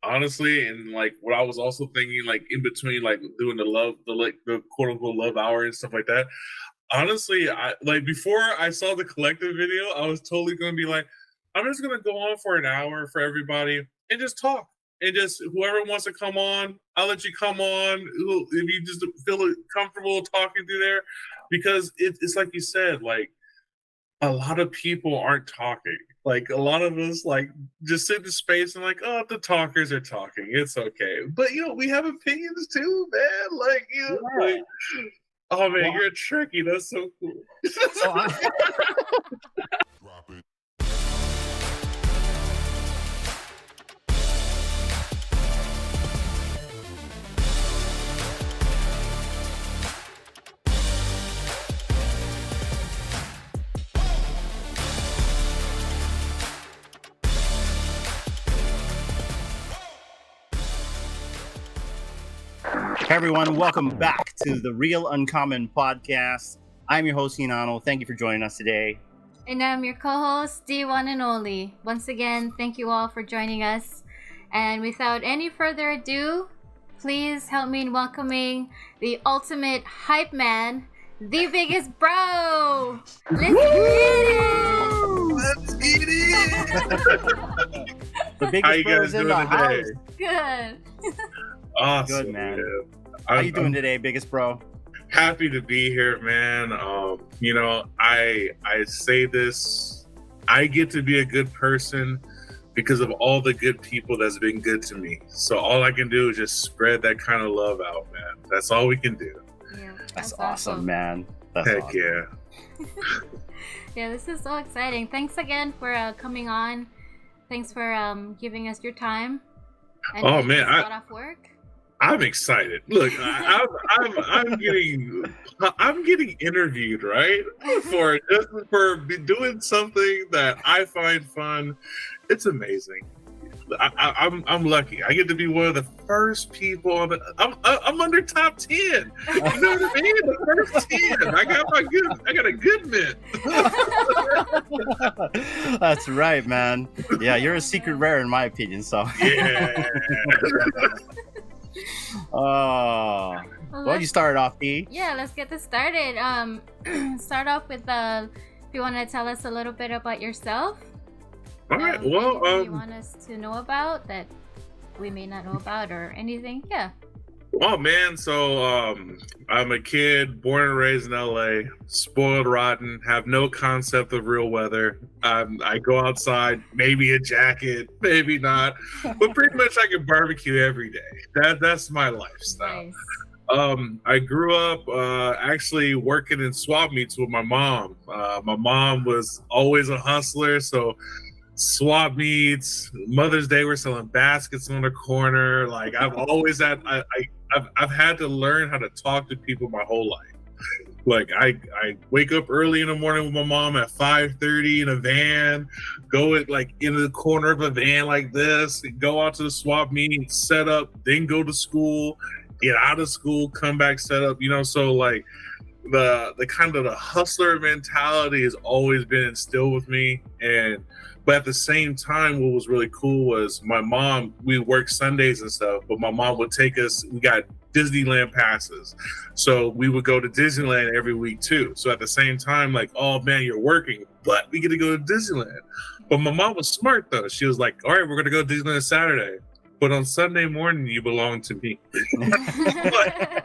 Honestly, and like what I was also thinking, like in between, like doing the quote unquote love hour and stuff like that. Honestly, I like before I saw the collective video, I was totally gonna be like, I'm just gonna go on for an hour for everybody and just talk. And just whoever wants to come on, I'll let you come on. If you just feel comfortable talking through there, because it's like you said, like a lot of people aren't talking. Like a lot of us, like just sit in space and like, oh, the talkers are talking. It's okay, but we have opinions too, man. Like like, oh man, Well, you're tricky. That's so cool. so I, Hey everyone, welcome back to the Real Uncommon Podcast. I'm your host, Hinano. Thank you for joining us today. And I'm your co-host, the one and only. Once again, thank you all for joining us. And without any further ado, please help me in welcoming the ultimate hype man, the biggest bro. Let's get it! The How biggest you bro guys is in doing the today? house. Good. Awesome, Good, man. man. How you doing today, biggest bro? Happy to be here, man. I say this, I get to be a good person because of all the good people that's been good to me. So all I can do is just spread that kind of love out, man. That's all we can do. Yeah, That's awesome, man. That's Heck awesome. yeah. Yeah, this is so exciting. Thanks again for coming on. Thanks for giving us your time. And Oh, you man, just got off work. I'm excited. Look, I'm getting interviewed, right? For doing something that I find fun. It's amazing. I'm lucky. I get to be one of the first people on the. I'm under top 10. You know what I mean? The first 10. I got a good bit. That's right, man. Yeah, you're a secret rare in my opinion. So Yeah. oh, well, you started off, D. Yeah, let's get this started. Start off with if you want to tell us a little bit about yourself. All right. Anything Well, you want us to know about that we may not know about, or anything? Yeah. Oh man, so I'm a kid born and raised in LA, spoiled rotten, have no concept of real weather. I go outside, maybe a jacket, maybe not, but pretty much I can barbecue every day. That's my lifestyle. Nice. I grew up actually working in swap meets with my mom. My mom was always a hustler, so swap meets, Mother's Day, we're selling baskets on the corner. Like I've had to learn how to talk to people my whole life. Like I wake up early in the morning with my mom at 5:30 in a van, go into the corner of a van like this, go out to the swap meet, set up, then go to school, get out of school, come back, set up. So like the kind of the hustler mentality has always been instilled with me. But at the same time, what was really cool was my mom, we worked Sundays and stuff, but my mom would take us, we got Disneyland passes. So we would go to Disneyland every week too. So at the same time, like, oh man, you're working, but we get to go to Disneyland. But my mom was smart though. She was like, all right, we're going to go to Disneyland Saturday. But on Sunday morning, you belong to me. Like,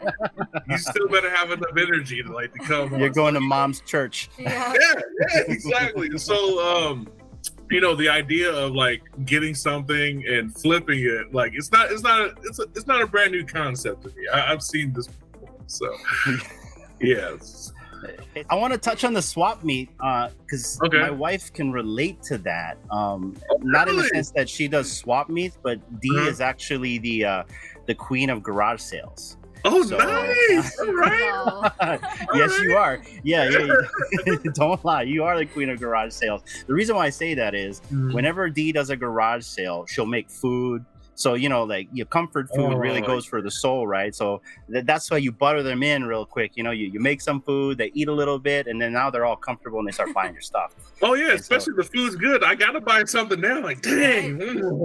you still better have enough energy to come. You're going to mom's church. Yeah. Yeah, exactly. So, the idea of like getting something and flipping it, like it's not a brand new concept to me. I've seen this before. So, yes. I want to touch on the swap meet because Okay. my wife can relate to that. Not in the sense that she does swap meets, but D is actually the queen of garage sales. Oh, So- nice! All right. Wow. Yes, you are. Yeah. Don't lie. You are the queen of garage sales. The reason why I say that is whenever D does a garage sale, she'll make food. So, like your comfort food really goes for the soul, right? So that's why you butter them in real quick. You make some food, they eat a little bit, and then now they're all comfortable and they start buying your stuff. Oh yeah, And especially the food's good. I gotta buy something now. Like, dang,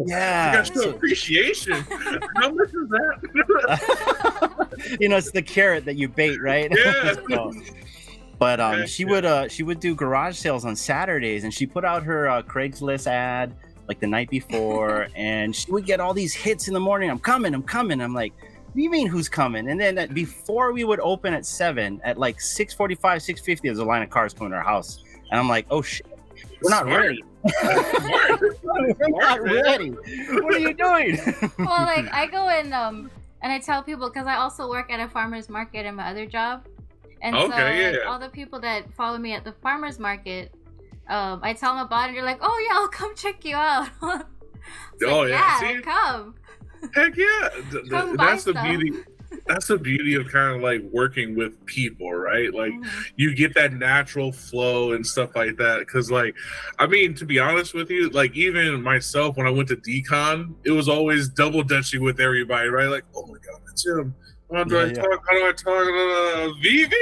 yeah, you got show appreciation. How much is that? It's the carrot that you bait, right? Yeah. But she would do garage sales on Saturdays, and she put out her Craigslist ad like the night before, and she would get all these hits in the morning. I'm coming. I'm like, what do you mean who's coming? And then before we would open at 7, at like 6:45, 6:50, there's a line of cars coming to our house, and I'm like, oh shit, we're not ready. We're not ready. What are you doing? Well, like I go in and I tell people, because I also work at a farmer's market in my other job. And so like, all the people that follow me at the farmer's market, I tell them about it, and they're like, oh yeah, I'll come check you out. See? Come. Heck yeah. Come That's the stuff. beauty. That's the beauty of kind of like working with people, right? Like you get that natural flow and stuff like that. Because like, I mean, to be honest with you, like even myself, when I went to decon, it was always double dutching with everybody, right? Like, oh my God, that's him. How do I talk? How do I talk? VeVe?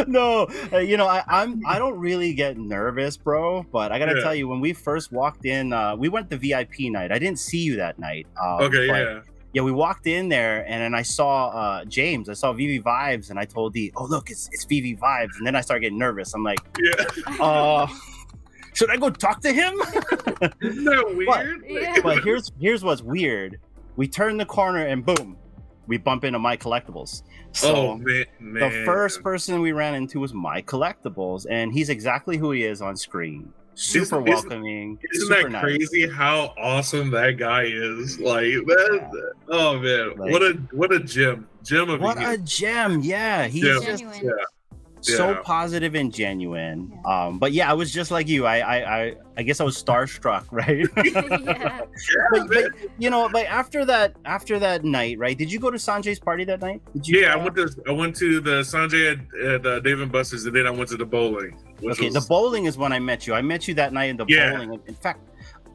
No, I don't really get nervous, bro. But I gotta tell you, when we first walked in, we went the VIP night. I didn't see you that night. Yeah, we walked in there, and then I saw James. I saw VeVe Vibes, and I told D, "Oh, look, it's VeVe Vibes." And then I started getting nervous. I'm like, should I go talk to him? Isn't that weird? But here's what's weird. We turn the corner and boom, we bump into My Collectibles. So man. The first person we ran into was My Collectibles, and he's exactly who he is on screen. Super welcoming. Isn't super that crazy how awesome that guy is? Like oh man, like, what a gem. What a gem. Yeah, he's just so positive and genuine. But yeah, I was just like you. I guess I was starstruck, right? but after that night, right? Did you go to Sanjay's party that night? Did you? Yeah, I went to the Sanjay at Dave & Buster's, and then I went to the bowling. The bowling is when I met you. I met you that night in the bowling. In fact,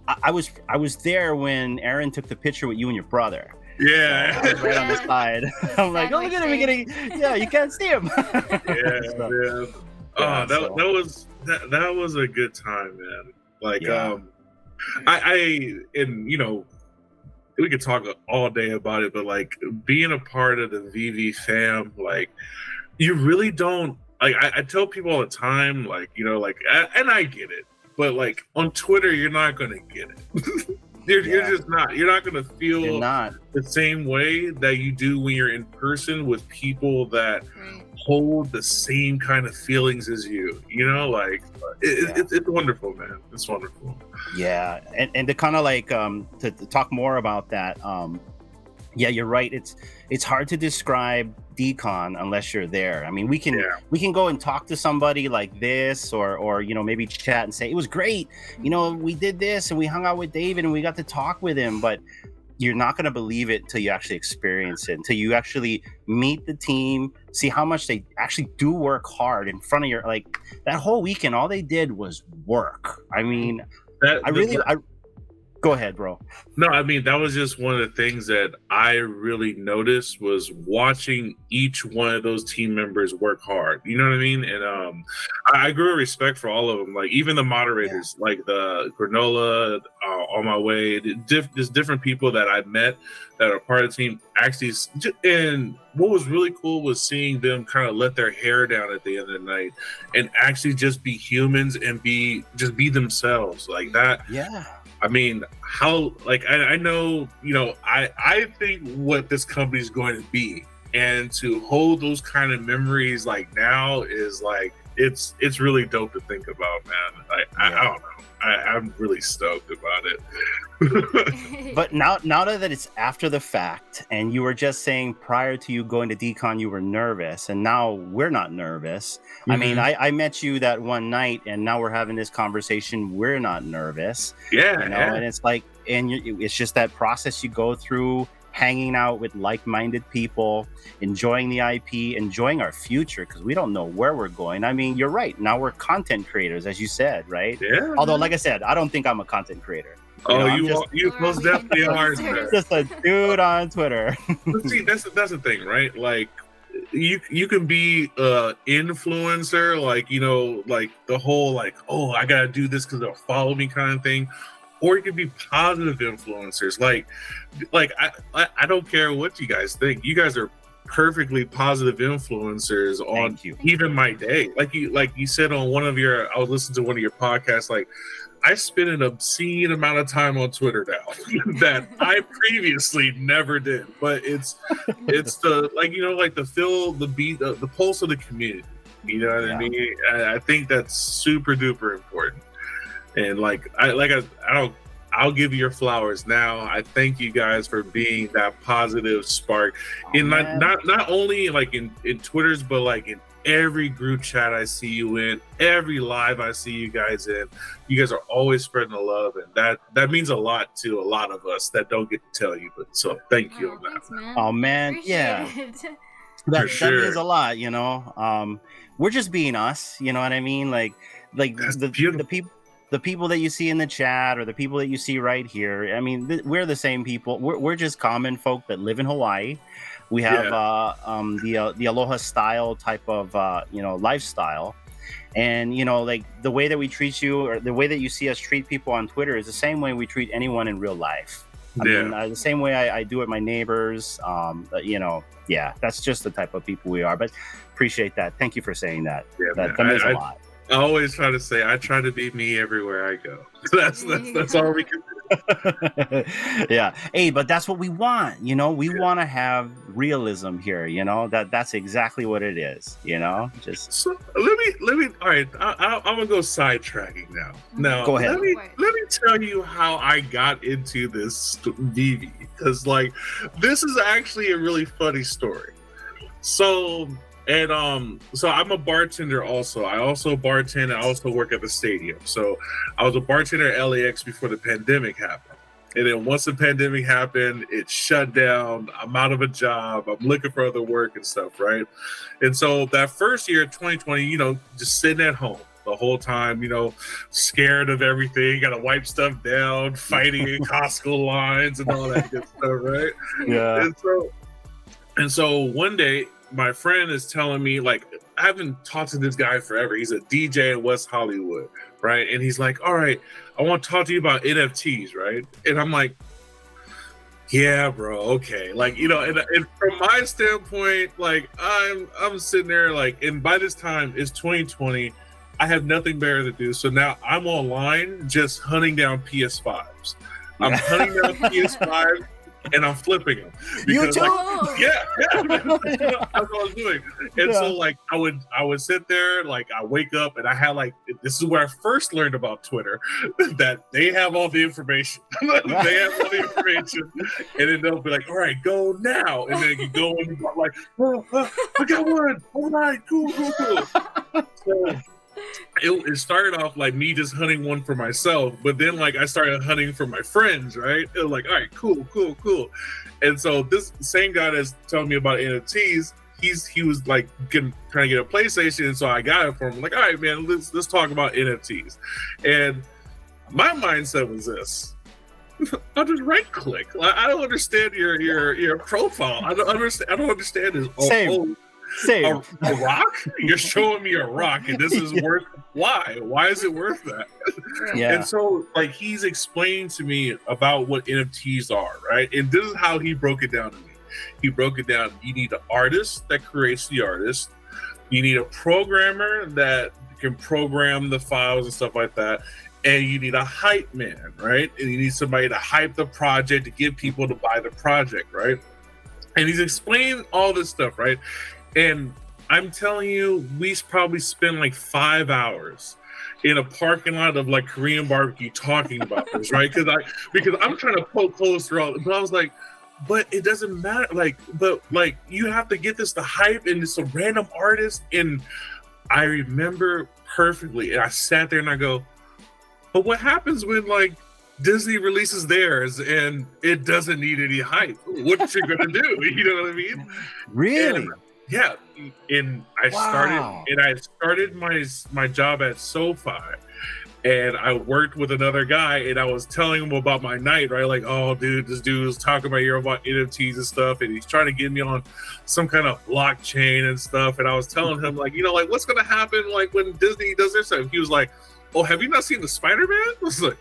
I was there when Aaron took the picture with you and your brother. Yeah, right on the side. I'm like, oh, look at him getting. Yeah, you can't see him. That was a good time, man. Like, we could talk all day about it, but like being a part of the VeVe fam, like you really don't. Like I tell people all the time, like and I get it, but like on Twitter, you're not gonna get it. You're just not. You're not going to feel the same way that you do when you're in person with people that hold the same kind of feelings as you. It's wonderful, man. It's wonderful. Yeah, and to kind of like to talk more about that. Yeah, you're right. It's hard to describe decon unless you're there. I mean, we can go and talk to somebody like this or maybe chat and say it was great. We did this and we hung out with David and we got to talk with him, but you're not going to believe it till you actually experience it, until you actually meet the team, see how much they actually do work hard in front of your, like that whole weekend, all they did was work. I mean, go ahead, bro. No, I mean, that was just one of the things that I really noticed was watching each one of those team members work hard. You know what I mean? And I grew a respect for all of them. Like even the moderators, like the Granola, On My Way, there's different people that I met that are part of the team. Actually, and what was really cool was seeing them kind of let their hair down at the end of the night and actually just be humans and be themselves like that. Yeah. I mean, how, like, I know, I think what this company is going to be, and to hold those kind of memories like now is like, it's really dope to think about, man. I don't know. I'm really stoked about it. But now that it's after the fact, and you were just saying prior to you going to decon you were nervous, and now we're not nervous. Mm-hmm. I mean, I met you that one night, and now we're having this conversation. We're not nervous. Yeah, and it's like, and it's just that process you go through hanging out with like-minded people, enjoying the IP, enjoying our future, because we don't know where we're going. I mean, you're right. Now we're content creators, as you said, right? Yeah. Although, like I said, I don't think I'm a content creator. You most definitely are. Just a dude on Twitter. But see, that's the thing, right? Like, you can be a influencer, like, you know, like the whole like, oh, I gotta do this because they'll follow me kind of thing, or you can be positive influencers. Like I don't care what you guys think. You guys are perfectly positive influencers on even my day. Like you said on I was listening to one of your podcasts, like, I spend an obscene amount of time on Twitter now that I previously never did. But it's the, like, you know, like the feel, the beat, the pulse of the community. You know what I mean? I think that's super duper important. And I'll give you your flowers now. I thank you guys for being that positive spark not only like in Twitters, but like in every group chat I see you in, every live I see you guys in. You guys are always spreading the love, and that means a lot to a lot of us that don't get to tell you. But so thank you on that. Thanks, man. Oh man, yeah. That means a lot, you know. We're just being us, you know what I mean? Like the people that you see in the chat, or the people that you see right here. I mean, we're the same people. We're just common folk that live in Hawaii. We have the Aloha style type of lifestyle, and you know, like the way that we treat you, or the way that you see us treat people on Twitter, is the same way we treat anyone in real life. I mean, the same way I do with my neighbors. That's just the type of people we are. But appreciate that. Thank you for saying that. Yeah, that means a lot. I always try to say I try to be me everywhere I go. That's all we can do. Yeah. Hey, but that's what we want. You know, we want to have realism here. You know, that's exactly what it is. You know, just so let me. All right, I'm gonna go sidetracking now. Now, go ahead. Let me tell you how I got into this VeVe, because like this is actually a really funny story. So I'm a bartender also. I also bartend. I also work at the stadium. So I was a bartender at LAX before the pandemic happened. And then once the pandemic happened, it shut down. I'm out of a job. I'm looking for other work and stuff, right? And so that first year, 2020, you know, just sitting at home the whole time, you know, scared of everything, got to wipe stuff down, fighting in Costco lines and all that good stuff, right? Yeah. And so one day, my friend is telling me, like, I haven't talked to this guy forever. He's a DJ in West Hollywood, right? And he's like, all right, I want to talk to you about NFTs, right? And I'm like, yeah, bro, okay. Like, you know, and from my standpoint, like, I'm sitting there, like, and by this time, it's 2020. I have nothing better to do. So now I'm online just hunting down PS5s. I'm hunting down PS5s. And I'm flipping them. You too? That's what I was doing. And so like I would sit there, like I wake up and I had like, this is where I first learned about Twitter, that they have all the information. They have all the information. And then they'll be like, all right, go now. And then you go and I'm like, I got one. All right, cool. So, it started off like me just hunting one for myself, but then like I started hunting for my friends, right? It was like, all right, cool. And so this same guy that's telling me about NFTs, he was like trying to get a PlayStation, and so I got it for him. I'm like, all right, man, let's talk about NFTs. And my mindset was this: I'll just right click. Like, I don't understand your profile. I don't understand this. Same. A rock? You're showing me a rock, and this is worth. Why is it worth that? Yeah. And so like he's explaining to me about what NFTs are, right? And this is how he broke it down to me. He broke it down: you need an artist that creates the artist, you need a programmer that can program the files and stuff like that, and you need a hype man, right? And you need somebody to hype the project, to get people to buy the project, right? And he's explaining all this stuff, right? And I'm telling you, we probably spent like 5 hours in a parking lot of like Korean barbecue talking about this, right? Because I'm trying to poke holes throughout, but I was like, but it doesn't matter. But you have to get this to hype, and it's a random artist. And I remember perfectly, and I sat there and I go, but what happens when like Disney releases theirs and it doesn't need any hype. What you gonna do? You know what I mean? Really? And, yeah. And I started my job at SoFi, and I worked with another guy, and I was telling him about my night, right? Like, oh, dude, this dude was talking about here about NFTs and stuff, and he's trying to get me on some kind of blockchain and stuff. And I was telling him, like, you know, like, what's gonna happen, like, when Disney does their stuff? He was like, oh, have you not seen the Spider-Man? I was like,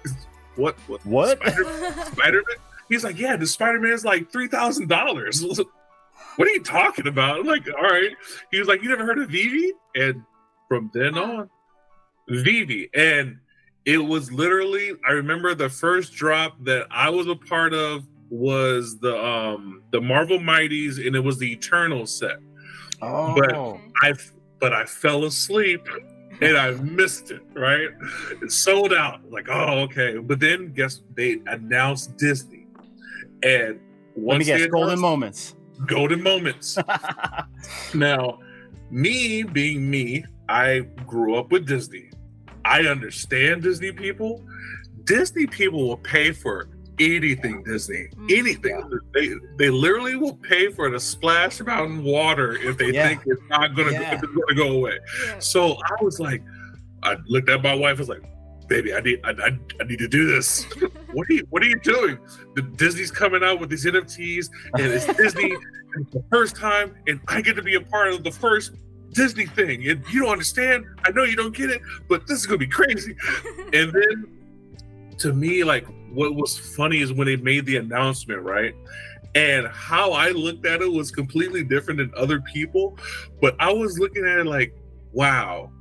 what? Spider-Man? He's like, yeah, the Spider-Man is like $3,000. What are you talking about? I'm like, all right. He was like, you never heard of VeVe? And from then on, VeVe. And it was literally, I remember the first drop that I was a part of was the Marvel Mighties, and it was the Eternal set. Oh. But I fell asleep and I missed it, right? It sold out. Like, oh, okay. But then they announced Disney. And let me guess, golden moments. Now, me being me, I grew up with Disney. I understand Disney people. Disney people will pay for anything Disney. Anything. Yeah. They literally will pay for the Splash Mountain water if they think it's not gonna go away. Yeah. So I was like, I looked at my wife, I was like, baby, I need to do this. What are you doing? The Disney's coming out with these NFTs, and it's Disney, and it's the first time, and I get to be a part of the first Disney thing. And you don't understand. I know you don't get it, but this is gonna be crazy. And then, to me, like, what was funny is when they made the announcement, right? And how I looked at it was completely different than other people, but I was looking at it like, wow.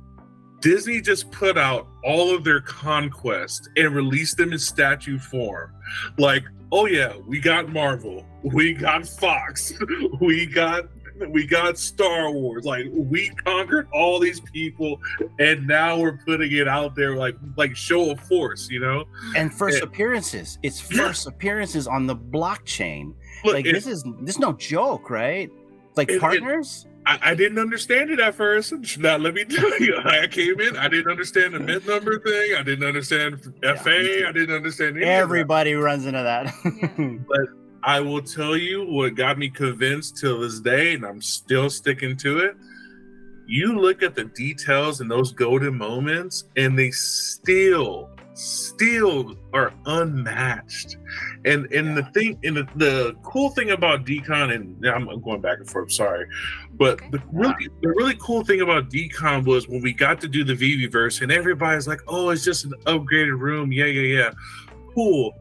Disney just put out all of their conquests and released them in statue form. Like, oh yeah, we got Marvel, we got Fox, we got Star Wars. Like, we conquered all these people, and now we're putting it out there like show of force, you know. And first appearances. It's first appearances on the blockchain. Look, like, this is no joke, right? Like, partners. I didn't understand it at first. Now, let me tell you, I came in, I didn't understand the mint number thing. I didn't understand FA. I didn't understand anything. Everybody runs into that. But I will tell you what got me convinced till this day, and I'm still sticking to it. You look at the details in those golden moments, and they still are unmatched. And the cool thing about Decon, and I'm going back and forth, sorry, but the really cool thing about Decon was when we got to do the VeVe verse, and everybody's like, oh, it's just an upgraded room, yeah, cool.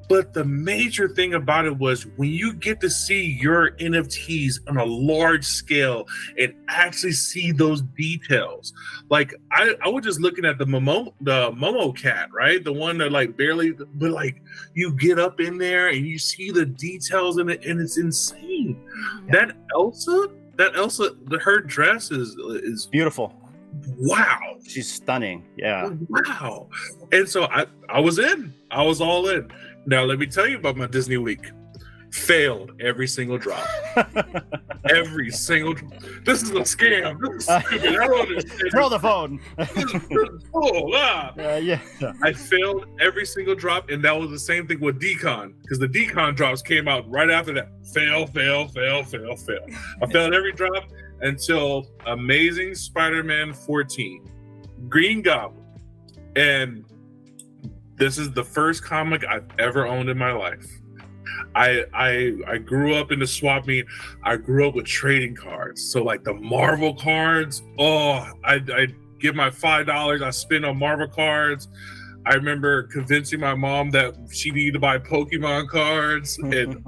But the major thing about it was when you get to see your NFTs on a large scale and actually see those details. Like, I was just looking at the Momo cat, right? The one that like barely, but like you get up in there and you see the details in it, and it's insane. Yeah. That Elsa, her dress is beautiful. Wow, she's stunning. Yeah. Wow. And so I was in. I was all in. Now, let me tell you about my Disney week. Failed every single drop. Every single. This is a scam. This is stupid. I don't understand. Throw the phone. This is cool. I failed every single drop, and that was the same thing with Decon, because the Decon drops came out right after that. Fail. I failed every drop until Amazing Spider-Man 14, Green Goblin, and this is the first comic I've ever owned in my life. I grew up in the swap meet. I grew up with trading cards. So like the Marvel cards, I give my $5 I spend on Marvel cards. I remember convincing my mom that she needed to buy Pokemon cards, and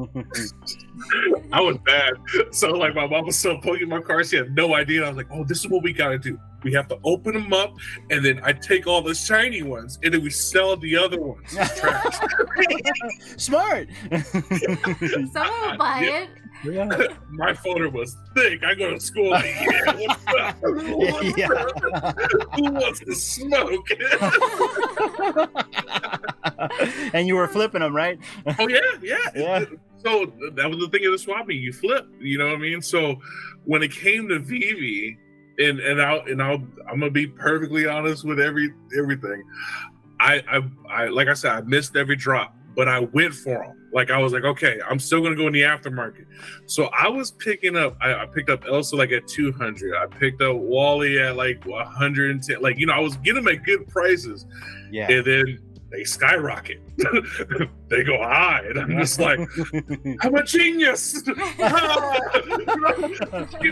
I was bad. So like my mom was selling Pokemon cards. She had no idea. And I was like, oh, this is what we gotta do. We have to open them up, and then I take all the shiny ones, and then we sell the other ones. Trash. Smart. Someone will buy it. Yeah. My folder was thick. I go to school like, who wants to smoke? And you were flipping them, right? Oh yeah. So that was the thing of the swap meet. You flip, you know what I mean? So when it came to VeVe, and I'm gonna be perfectly honest with everything. I like I said, I missed every drop, but I went for them. Like I was like, okay, I'm still gonna go in the aftermarket. So I was picking up. I picked up Elsa like at 200. I picked up Wally at like 110. Like I was getting them at good prices. Yeah. And then they skyrocket. They go high, and I'm just like, I'm a genius. Get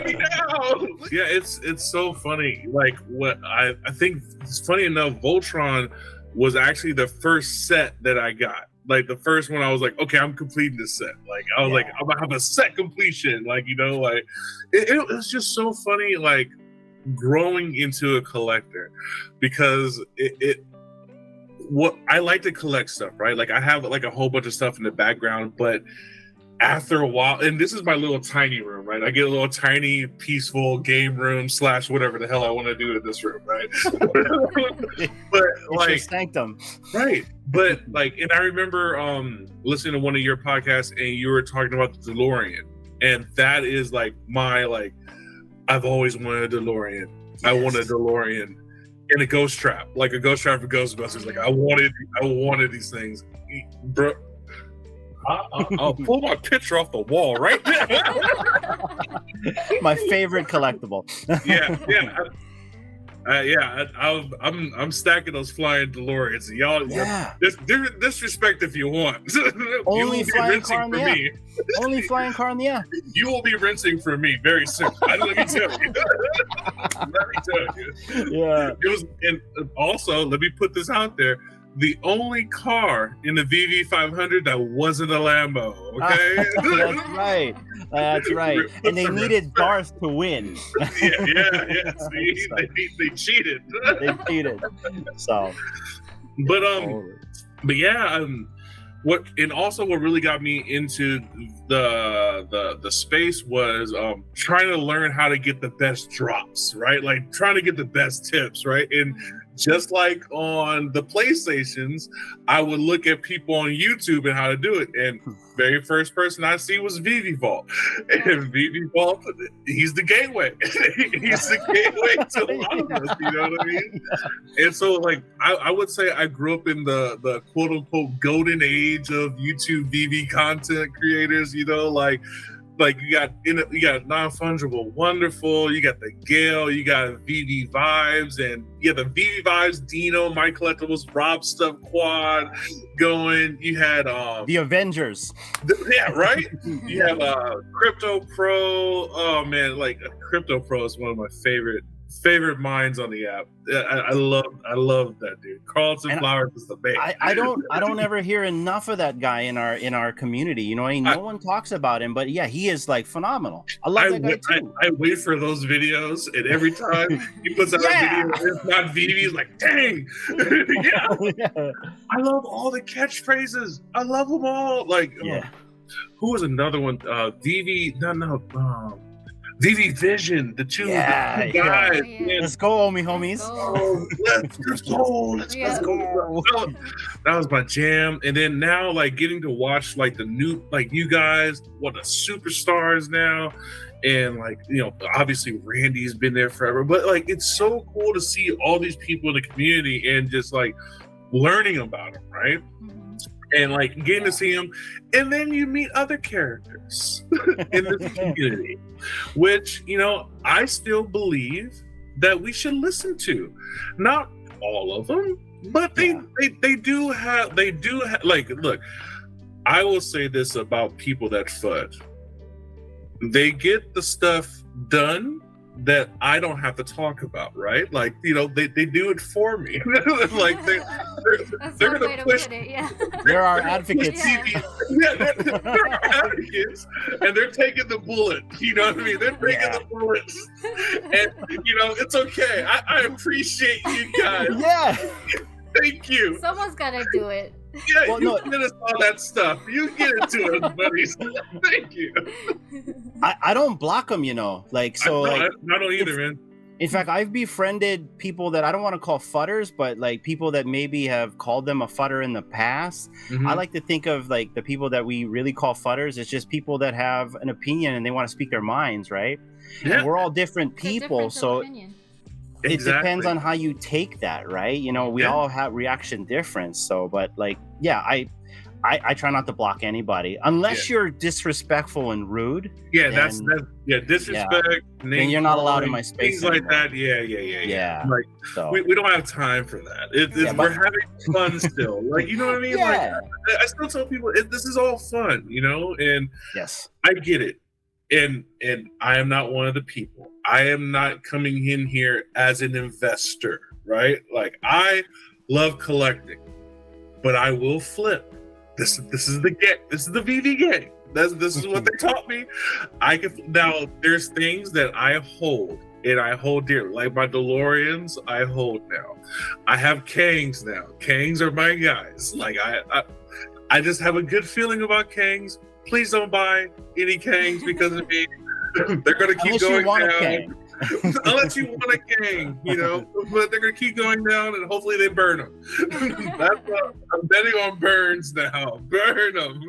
me down. Yeah, it's so funny. Like what I think it's funny enough. Voltron was actually the first set that I got. Like the first one, I was like, okay, I'm completing this set. Like I was like, I'm gonna have a set completion. Like like it was just so funny. Like growing into a collector, because what I like to collect stuff, right? Like I have like a whole bunch of stuff in the background, but after a while, and this is my little tiny room, right? I get a little tiny, peaceful game room / whatever the hell I want to do in this room, right? But like your sanctum, right? But like, and I remember listening to one of your podcasts, and you were talking about the DeLorean, and that is like my I've always wanted a DeLorean. Yes. I want a DeLorean. And a ghost trap, like a ghost trap for Ghostbusters. Like I wanted these things, bro. I'll pull my picture off the wall right now. My favorite collectible. I'm stacking those flying DeLoreans. Y'all, disrespect if you want. Only flying car in the air. Only flying car in the air. You will be rinsing for me very soon. Let me tell you. Yeah. It was, and also let me put this out there. The only car in the VeVe 500 that wasn't a Lambo, okay? That's right. And they needed Darth to win. Yeah. See, they cheated. They cheated. So, but yeah, what really got me into the space was trying to learn how to get the best drops, right? Like trying to get the best tips, right? And just like on the PlayStations, I would look at people on YouTube and how to do it. And very first person I see was VeVe Vault. And VeVe Vault, he's the gateway. He's the gateway to a lot of us, you know what I mean? And so like I would say I grew up in the quote unquote golden age of YouTube VeVe content creators, like you got Non-Fungible Wonderful, you got the Gale, you got VeVe Vibes, and the VeVe Vibes, Dino, My Collectibles, Rob Stuff Quad going. You had the Avengers. Right? You have Crypto Pro. Oh man, like Crypto Pro is one of my favorite minds on the app. I love that dude. Carlton Flowers is the best. I don't ever hear enough of that guy in our community. No one talks about him, but yeah, he is like phenomenal. I love that guy too. I wait for those videos, and every time he puts out a video, it's not VeVe, he's like, dang. I love all the catchphrases. I love them all. Like, who was another one? VeVe. VeVe Vision, the two guys. Yeah. Let's go, homies. Let's go. That was my jam. And then now, like, getting to watch like the new, like you guys, the superstars now, and like obviously Randy's been there forever. But like, it's so cool to see all these people in the community and just like learning about them, right? And like getting to see them, and then you meet other characters in this community, which I still believe that we should listen to. Not all of them, but they do have like, look, I will say this about people that FUD. They get the stuff done that I don't have to talk about, right? Like, they do it for me. Like they're gonna push it, There are advocates. There are advocates, and they're taking the bullet. You know what I mean? They're taking the bullets, and it's okay. I appreciate you guys. Yeah. Thank you. Someone's gotta do it. Yeah, get us all that stuff. You get it to us, buddies. Thank you. I don't block them, like so. I don't either, man. In fact, I've befriended people that I don't want to call fudders, but like people that maybe have called them a fudder in the past. Mm-hmm. I like to think of like the people that we really call fudders. It's just people that have an opinion and they want to speak their minds, right? Yeah. And we're all different people, so. Opinion. it depends on how you take that, right? You know, we all have reaction difference. So, but like, yeah, I try not to block anybody unless you're disrespectful and rude. Yeah, that's disrespect. Then you're not allowed in my space. Things like that. Yeah. Like so. we don't have time for that. We're having fun still. Like, you know what I mean? Like I still tell people this is all fun, you know. And yes, I get it. And I am not one of the people. I am not coming in here as an investor, right? Like, I love collecting, but I will flip. This is the game. This is the VeVe game. This is what they taught me. Now there's things that I hold and I hold dear, like my DeLoreans. I hold now. I have Kangs now. Kangs are my guys. Like I just have a good feeling about Kangs. Please don't buy any Kangs because of me. They're gonna keep going down. Unless you want a Kang, you know, but they're gonna keep going down, and hopefully they burn them. I'm betting on burns now. Burn them.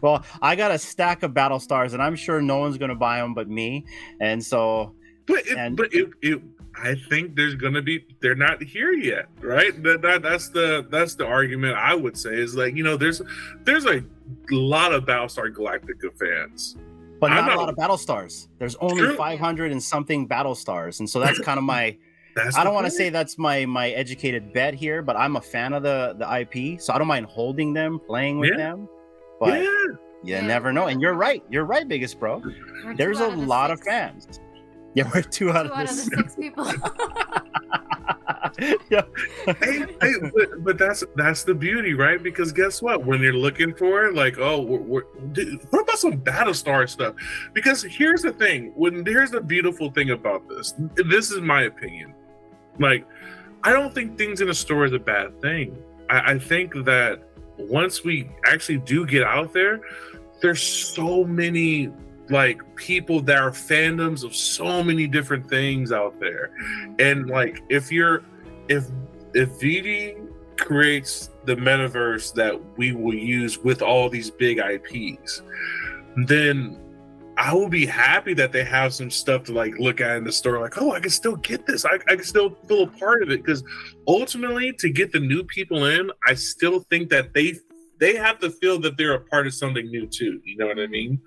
Well, I got a stack of battle stars, and I'm sure no one's gonna buy them but me. And so, I think there's gonna be. They're not here yet, right? That's the argument I would say is like, you know, there's a lot of Battlestar Galactica fans. But not a lot of battle stars. There's only 500 and something battle stars, and so that's kind of my. I don't want to say that's my educated bet here, but I'm a fan of the IP, so I don't mind holding them, playing with them. But you never know, and you're right. You're right, biggest bro. There's a lot of fans. Yeah, we're two out of the 6 people. hey, but that's the beauty, right? Because guess what? When you're looking for it, like, what about some Battlestar stuff? Because here's the thing. Here's the beautiful thing about this. This is my opinion. Like, I don't think things in a store is a bad thing. I think that once we actually do get out there, there's so many like people that are fandoms of so many different things out there, and like if VeVe creates the metaverse that we will use with all these big IPs, then I will be happy that they have some stuff to like look at in the store. Like, oh, I can still get this. I can still feel a part of it, because ultimately, to get the new people in, I still think that they have to feel that they're a part of something new too. You know what I mean?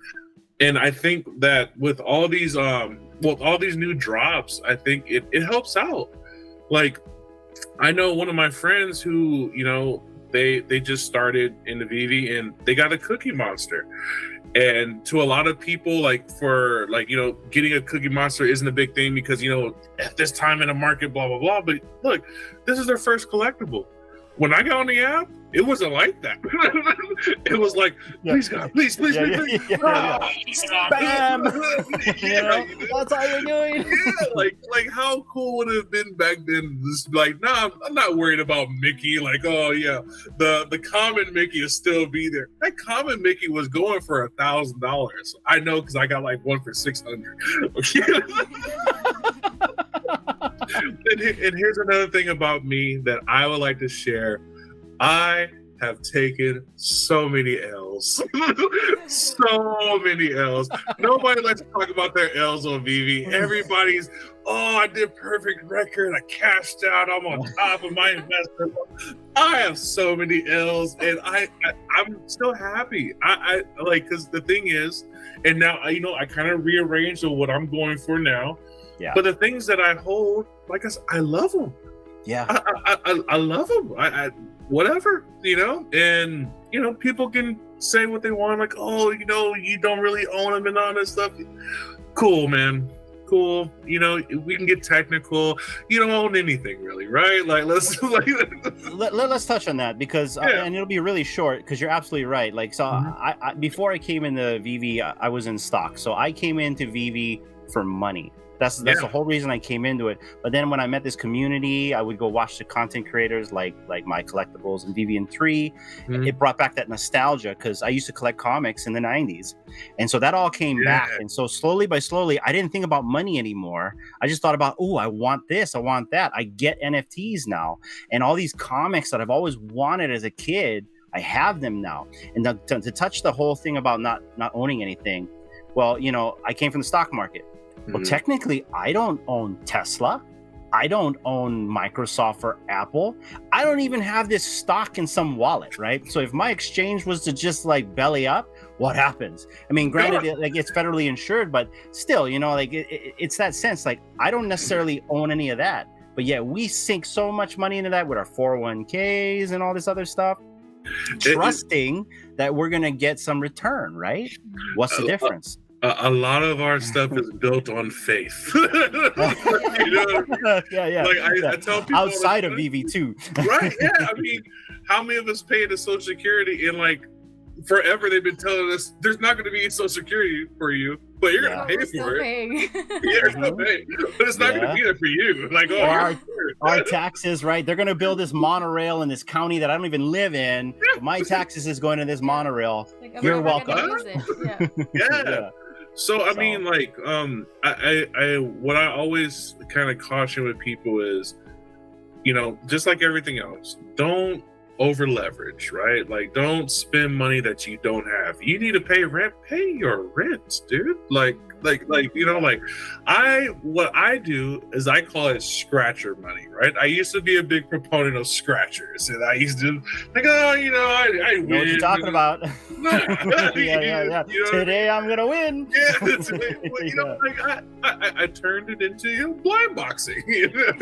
And I think that with all these new drops, I think it helps out. Like, I know one of my friends who, you know, they just started in the VeVe and they got a Cookie Monster. And to a lot of people, like, for like, you know, getting a Cookie Monster isn't a big thing because, you know, at this time in the market, blah, blah, blah. But look, this is their first collectible. When I got on the app, it wasn't like that. It was like, please, God, please. Bam! That's all you're doing. Like how cool would it have been back then? Just like, nah, I'm not worried about Mickey. Like, oh yeah, the common Mickey will still be there. That common Mickey was going for $1,000. I know because I got like one for $600. And here's another thing about me that I would like to share. I have taken so many L's. So many L's. Nobody likes to talk about their L's on VeVe. Everybody's, I did perfect record. I cashed out. I'm on top of my investment. I have so many L's, and I'm still happy. I like, because the thing is, and now, you know, I kind of rearranged on what I'm going for now. Yeah. But the things that I hold, like I said, I love them. Yeah. I love them. I whatever, you know, and, you know, people can say what they want, like, oh, you know, you don't really own them and all that stuff. Cool, man. Cool. You know, we can get technical. You don't own anything really, right? Like, let's touch on that, because and it'll be really short, because you're absolutely right. Like, so I before I came into VeVe, I was in stock. So I came into VeVe for money. That's the whole reason I came into it. But then when I met this community, I would go watch the content creators like My Collectibles and Vivian 3. It brought back that nostalgia, because I used to collect comics in the 90s. And so that all came back. And so slowly by slowly, I didn't think about money anymore. I just thought about, I want this, I want that. I get NFTs now. And all these comics that I've always wanted as a kid, I have them now. And to touch the whole thing about not owning anything, well, you know, I came from the stock market. Well, technically, I don't own Tesla. I don't own Microsoft or Apple. I don't even have this stock in some wallet, right? So if my exchange was to just like belly up, what happens? I mean, granted, like it's federally insured, but still, you know, like it's that sense. Like I don't necessarily own any of that, but yet we sink so much money into that with our 401ks and all this other stuff, trusting that we're gonna get some return, right? What's the difference? A lot of our stuff is built on faith. You know? Yeah. Like I tell people outside of VeVe too, right? Yeah, I mean, how many of us pay into Social Security and like forever they've been telling us there's not going to be Social Security for you, but you're going to pay for it. You're still paying, but it's not going to be there for you. Like, our taxes, right? They're going to build this monorail in this county that I don't even live in. Yeah. My taxes is going to this monorail. Like, you're welcome. Yeah. So I mean, like, I what I always kind of caution with people is, you know, just like everything else, don't over leverage, right? Like, don't spend money that you don't have. You need to pay rent, pay your rent, dude. Like, you know, like what I do is I call it scratcher money, right? I used to be a big proponent of scratchers, and I used to like, oh, you know, I know win. What you're talking about? Yeah. You know, today I'm gonna win. Yeah, well, you know, like I turned it into blind boxing. You know?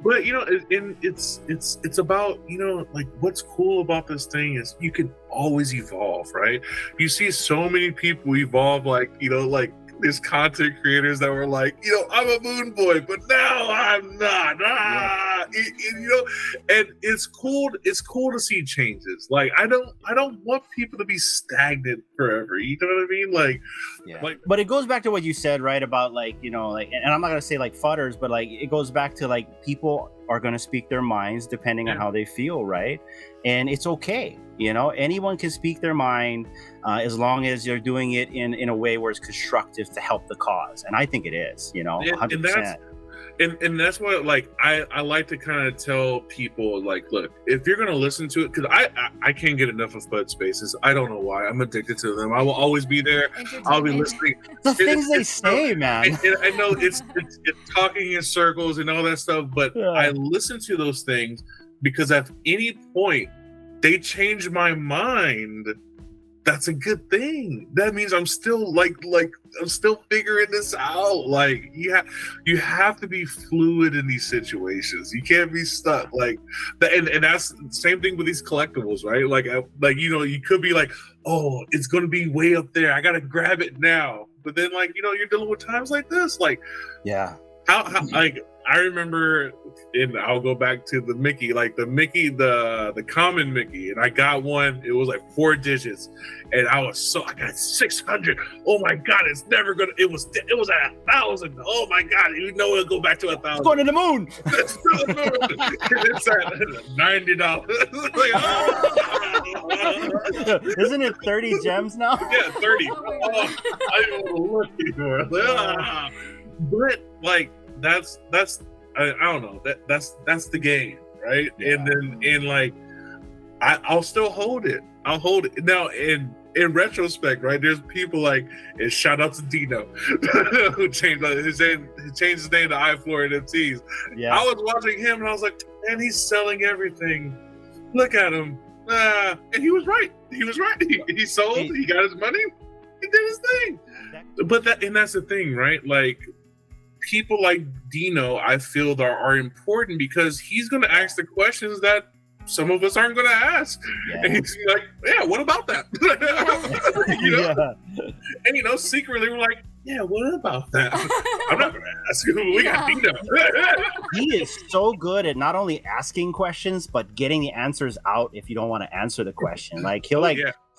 But you know, it's about, you know, like what's cool about this thing is you can always evolve, right? You see so many people evolve, like, you know, like there's content creators that were like, you know, I'm a moon boy, but now I'm not. You know, and it's cool to see changes. Like I don't want people to be stagnant forever. You know what I mean? Like, like, but it goes back to what you said, right? About like, you know, like, and I'm not gonna say like fudders, but like it goes back to like people are gonna speak their minds depending on how they feel, right? And it's okay. You know, anyone can speak their mind as long as you're doing it in a way where it's constructive to help the cause. And I think it is, you know, 100%. And that's what, like, I like to kind of tell people, like, look, if you're going to listen to it, because I can't get enough of Bud Spaces. I don't know why. I'm addicted to them. I will always be there. I'll be listening. The things they say, man. I know it's talking in circles and all that stuff, but I listen to those things because at any point, they change my mind. That's a good thing. That means I'm still like I'm still figuring this out. Like you have to be fluid in these situations. You can't be stuck. Like and that's the same thing with these collectibles, right? Like you know, you could be like, oh, it's gonna be way up there. I gotta grab it now. But then, like, you know, you're dealing with times like this. Like, how like I remember, and I'll go back to the Mickey, like the common Mickey, and I got one. It was like 4 digits, and I got 600. Oh my god, it's never gonna. It was at 1,000. Oh my god, you know it'll go back to 1,000. It's going to the moon. It's at $90. Isn't it 30 gems now? Yeah, 30. I don't look anymore. But like. That's I don't know, that's the game, right? And like I'll still hold it. I'll hold it now. In retrospect, right, there's people like, and shout out to Dino who changed his name to iFloor NFTs. I was watching him and I was like, man, he's selling everything. Look at him. And he was right. He sold, he got his money, he did his thing. But that's the thing, right? Like, people like Dino, I feel, are important because he's going to ask the questions that some of us aren't going to ask. And he's like, yeah, what about that? You know? And, you know, secretly we're like, yeah, what about that? I'm not going to ask. We got Dino. He is so good at not only asking questions, but getting the answers out if you don't want to answer the question. Like, he'll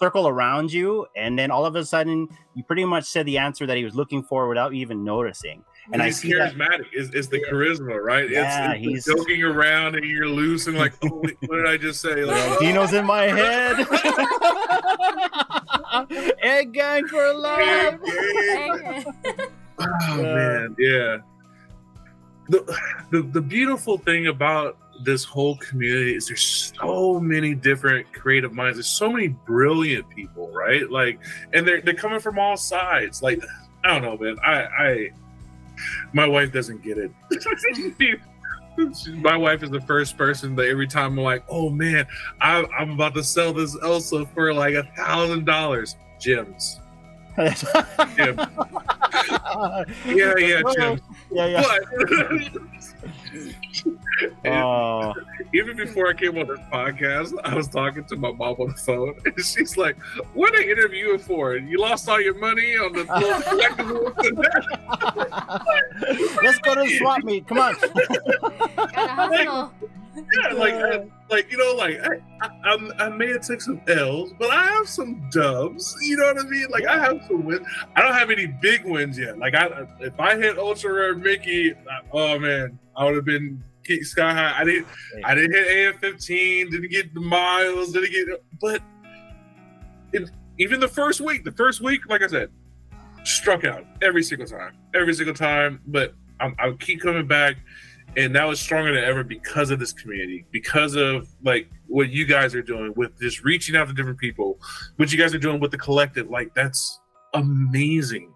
circle around you, and then all of a sudden, you pretty much said the answer that he was looking for without even noticing. And he's charismatic. It's the charisma, right? Yeah, he's joking around and you're loose and like, oh, what did I just say? Like, Dino's in my head. Egg gang for life. Oh man, yeah. The beautiful thing about this whole community is there's so many different creative minds. There's so many brilliant people, right? Like, and they're coming from all sides. Like, I don't know, man. My wife doesn't get it. My wife is the first person that every time I'm like, oh man, I'm about to sell this Elsa for like $1,000. Gems. Gems. Yeah, gems. Yeah. But even before I came on this podcast, I was talking to my mom on the phone, and she's like, "What are you interviewing for? You lost all your money on the Let's go to the swap meet. Come on." Gotta hustle. Yeah, I may have took some L's, but I have some dubs. You know what I mean? Like I have some wins. I don't have any big wins yet. Like if I hit Ultra Rare Mickey, oh man, I would have been sky high. I didn't hit AF-15, didn't get the miles, but even the first week, like I said, struck out every single time. But I keep coming back. And now it's stronger than ever because of this community, because of like what you guys are doing with just reaching out to different people, what you guys are doing with the collective. Like that's amazing.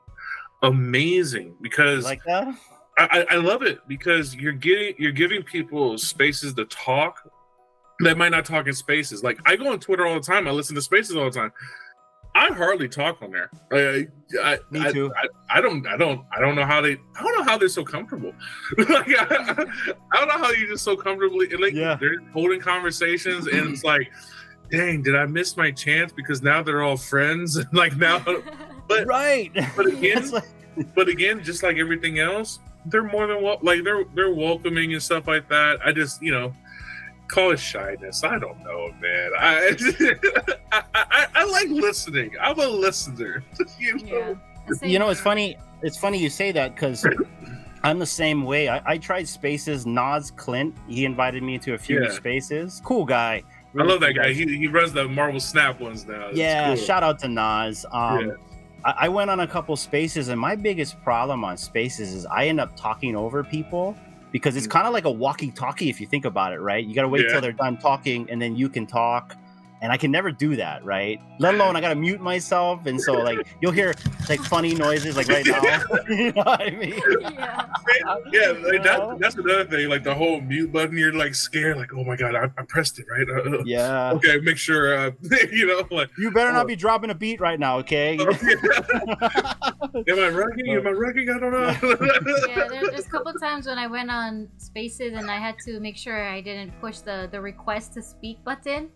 Because like that? I love it because you're giving people spaces to talk that might not talk in spaces. Like I go on Twitter all the time. I listen to spaces all the time. I hardly talk on there. Me too. I don't know how they're so comfortable. Like, I don't know how you're just so comfortably like they're holding conversations and it's like, dang, did I miss my chance because now they're all friends? Like now, but right. But again, just like everything else, they're more than they're welcoming and stuff like that. I just call it shyness. I don't know, man. I like listening. I'm a listener. It's funny. It's funny you say that because I'm the same way. I tried spaces. Nas Clint, he invited me to a few spaces. Cool guy. Really I love that guy. He runs the Marvel Snap ones now. Cool. Shout out to Nas. I went on a couple spaces, and my biggest problem on spaces is I end up talking over people. Because it's kind of like a walkie-talkie if you think about it, right? You got to wait till they're done talking, and then you can talk. And I can never do that, right? Let alone I got to mute myself. And so, like, you'll hear, like, funny noises, like, right now. You know what I mean? That's another thing. Like, the whole mute button, you're, like, scared. Like, oh, my God, I pressed it, right? Okay, make sure, like... You better not be dropping a beat right now, okay? Am I rugging? I don't know. There's a couple times when I went on spaces and I had to make sure I didn't push the request to speak button.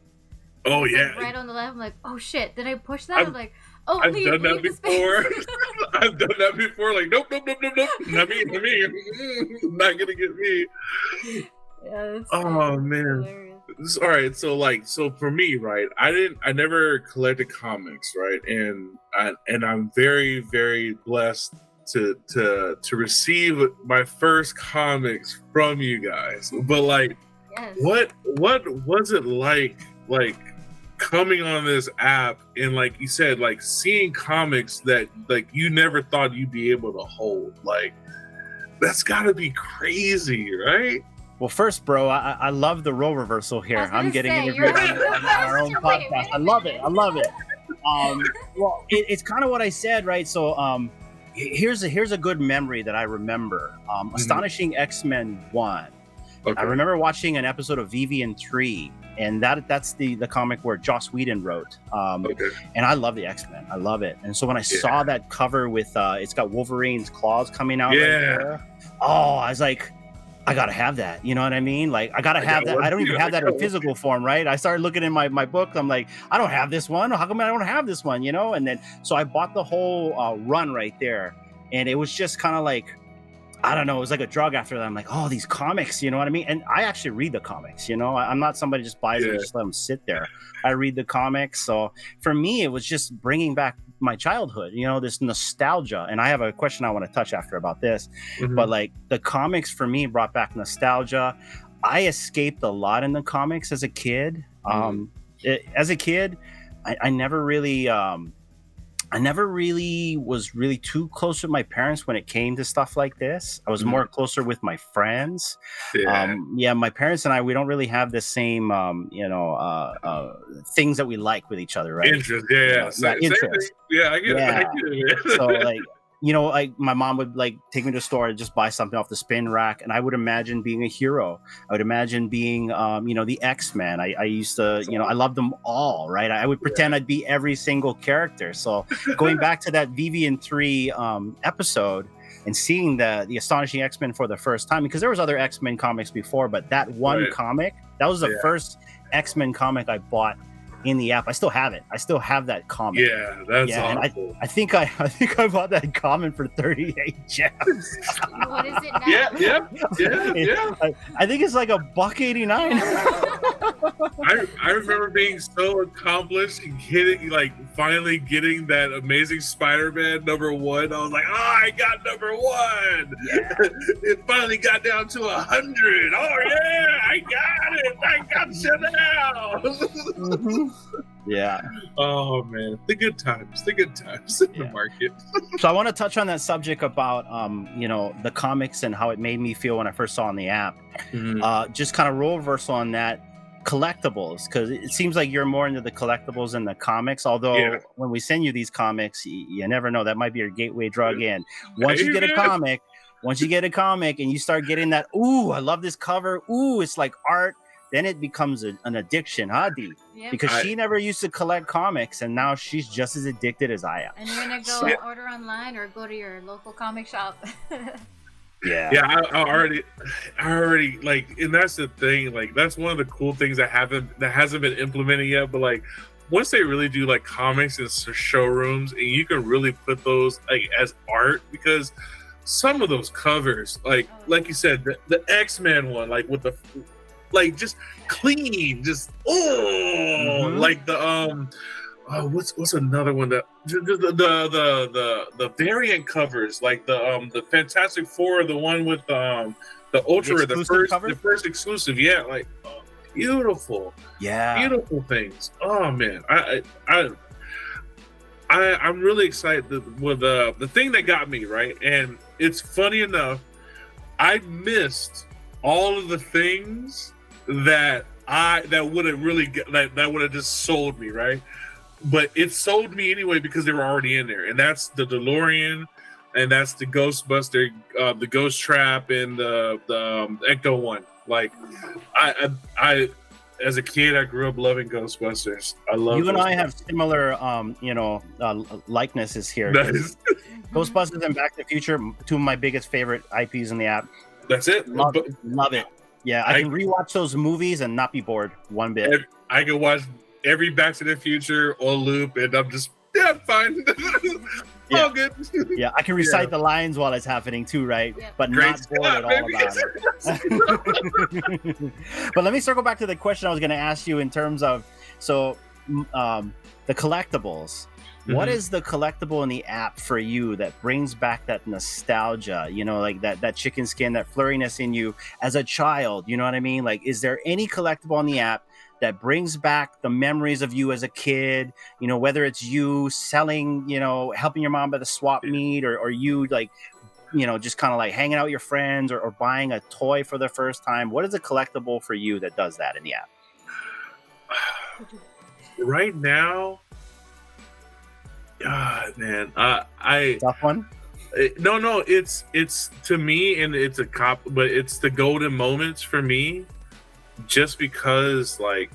Oh yeah, like right on the left. I'm like, oh shit, did I push that? I'm like, oh, I've done that before. I've done that before. Like, nope, not me, not gonna get me. Yeah. Oh man. Hilarious. All right, so for me, right? I never collected comics, right? And I'm very, very blessed to receive my first comics from you guys. But like, what was it like coming on this app and like you said, like seeing comics that like you never thought you'd be able to hold? Like that's gotta be crazy, right? Well, first, bro, I love the role reversal here. I'm getting interviewed on our own podcast. I love it. Well, it's kind of what I said, right? So here's a good memory that I remember. Astonishing X-Men 1. Okay. I remember watching an episode of VeVe and 3, and that's the comic where Joss Whedon wrote. And I love the X-Men. I love it. And so when I saw that cover with it's got Wolverine's claws coming out right there, I was like, I gotta have that. You know what I mean? Like I gotta have that. I don't even have that in physical form, right? I started looking in my book. I'm like, I don't have this one. How come I don't have this one? You know? And then so I bought the whole run right there, and it was just kind of like, I don't know, it was like a drug after that. I'm like, oh, these comics, you know what I mean? And I actually read the comics, you know? I'm not somebody just buys it and just let them sit there. I read the comics. So for me, it was just bringing back my childhood, you know, this nostalgia. And I have a question I want to touch after about this. But like the comics for me brought back nostalgia. I escaped a lot in the comics as a kid. As a kid, I never really... I never really was really too close with my parents when it came to stuff like this. I was more closer with my friends. My parents and I, we don't really have the same, things that we like with each other, right? Interest, interest. Yeah, I get it. So like, you know, like my mom would like take me to the store and just buy something off the spin rack, and I would imagine being a hero. I would imagine being, you know, the X-Men. I used to, you know, I loved them all, right? I would pretend I'd be every single character. So going back to that VeVe and 3 episode and seeing the Astonishing X-Men for the first time, because there was other X-Men comics before, but that one comic, that was the first X-Men comic I bought in the app. I still have it. I still have that comic. Yeah, that's awesome. And I think I bought that comic for 38 gems. What is it now? Yeah. I think it's like $1.89. I remember being so accomplished and finally getting that Amazing Spider-Man #1. I was like, oh, I got #1. Yeah. It finally got down to 100. Oh yeah, I got it. I got you now. Mm-hmm. Yeah. Oh man, the good times in the market. So I want to touch on that subject about you know, the comics and how it made me feel when I first saw on the app. Mm-hmm. Just kind of role reversal on that. Collectibles, because it seems like you're more into the collectibles than the comics, although when we send you these comics, you never know, that might be your gateway drug in. Once you get a comic and you start getting that, ooh, I love this cover, ooh, it's like art, then it becomes an addiction, huh, D? Yep. Because she never used to collect comics, and now she's just as addicted as I am. And you're gonna go order online or go to your local comic shop. I already like, and that's the thing, like that's one of the cool things that hasn't been implemented yet, but like once they really do like comics in showrooms, and you can really put those like as art, because some of those covers, like you said, the X-Men one, like with the like just clean, just like the what's another one that the variant covers, like the Fantastic Four, the one with the Ultra, the first exclusive, like beautiful things. Oh man, I'm really excited with the thing that got me right, and it's funny enough, I missed all of the things that would have really that would have just sold me, right? But it sold me anyway because they were already in there, and that's the DeLorean, and that's the Ghostbuster, the Ghost Trap, and the Ecto one. Like, I as a kid, I grew up loving Ghostbusters. I love you and I have similar, likenesses here. Nice. Ghostbusters and Back to the Future, two of my biggest favorite IPs in the app. That's it. Love it. Yeah, I can rewatch those movies and not be bored one bit. I can watch every Back to the Future on loop, and I'm just fine. All good. Yeah, I can recite the lines while it's happening too, right? Yeah. But Great not bored at all about it. But let me circle back to the question I was going to ask you in terms of the collectibles. Mm-hmm. What is the collectible in the app for you that brings back that nostalgia? You know, like that chicken skin, that flurriness in you as a child. You know what I mean? Like, is there any collectible on the app that brings back the memories of you as a kid, you know, whether it's you selling, you know, helping your mom at the swap meet, or you like, you know, just kind of like hanging out with your friends, or buying a toy for the first time? What is a collectible for you that does that in the app? Right now, God, man, tough one. No, it's to me, and it's a cop, but it's the golden moments for me. Just because, like,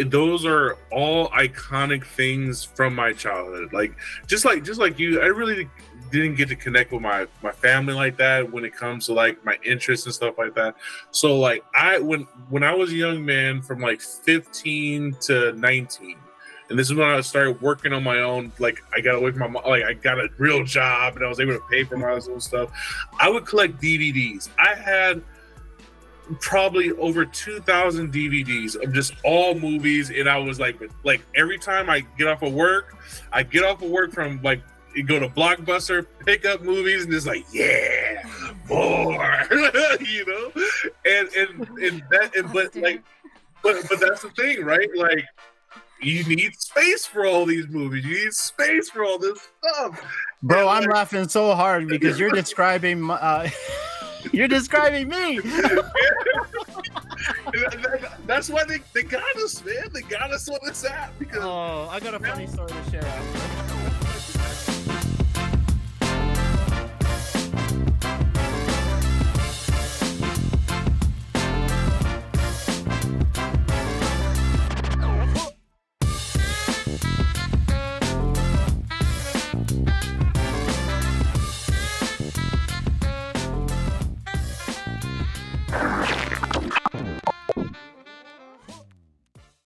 those are all iconic things from my childhood. Like, just like you, I really didn't get to connect with my family like that when it comes to like my interests and stuff like that. So like when I was a young man, from like 15 to 19, and this is when I started working on my own. Like, I got away from my mom, like I got a real job, and I was able to pay for my own stuff. I would collect DVDs. I had probably over 2,000 DVDs of just all movies, and I was like every time I get off of work from like, you go to Blockbuster, pick up movies, and just like, yeah, more, you know, but that's the thing, right? Like, you need space for all these movies. You need space for all this stuff. Bro, I'm laughing so hard because you're describing you're describing me. That's why they got us, man. They got us on this app. Because I got a funny story to share after.